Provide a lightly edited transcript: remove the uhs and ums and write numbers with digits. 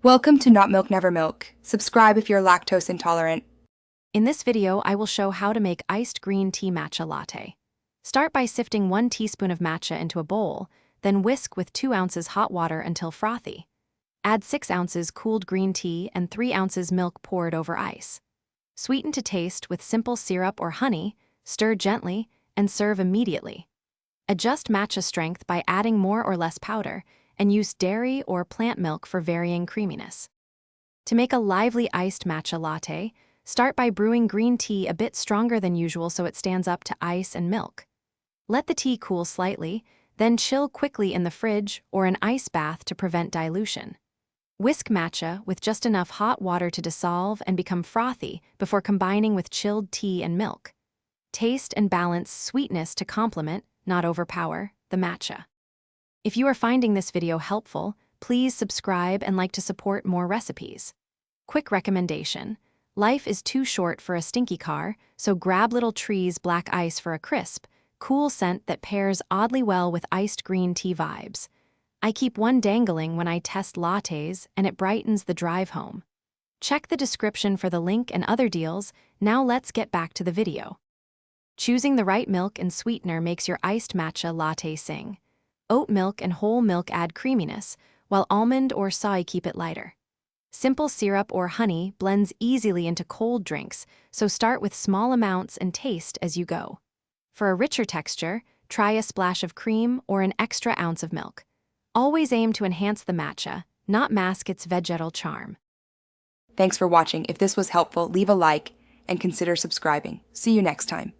Welcome to Not Milk Never Milk. Subscribe if you're lactose intolerant. In this video, I will show how to make iced green tea matcha latte. Start by sifting 1 teaspoon of matcha into a bowl, then whisk with 2 ounces hot water until frothy. Add 6 ounces cooled green tea and 3 ounces milk poured over ice. Sweeten to taste with simple syrup or honey, stir gently, and serve immediately. Adjust matcha strength by adding more or less powder, and use dairy or plant milk for varying creaminess. To make a lively iced matcha latte, start by brewing green tea a bit stronger than usual so it stands up to ice and milk. Let the tea cool slightly, then chill quickly in the fridge or an ice bath to prevent dilution. Whisk matcha with just enough hot water to dissolve and become frothy before combining with chilled tea and milk. Taste and balance sweetness to complement, not overpower, the matcha. If you are finding this video helpful, please subscribe and like to support more recipes. Quick recommendation: life is too short for a stinky car, so grab Little Tree's black ice for a crisp, cool scent that pairs oddly well with iced green tea vibes. I keep one dangling when I test lattes, and it brightens the drive home. Check the description for the link and other deals. Now let's get back to the video. Choosing the right milk and sweetener makes your iced matcha latte sing. Oat milk and whole milk add creaminess, while almond or soy keep it lighter. Simple syrup or honey blends easily into cold drinks, so start with small amounts and taste as you go. For a richer texture, try a splash of cream or an extra ounce of milk. Always aim to enhance the matcha, not mask its vegetal charm. Thanks for watching. If this was helpful, leave a like and consider subscribing. See you next time.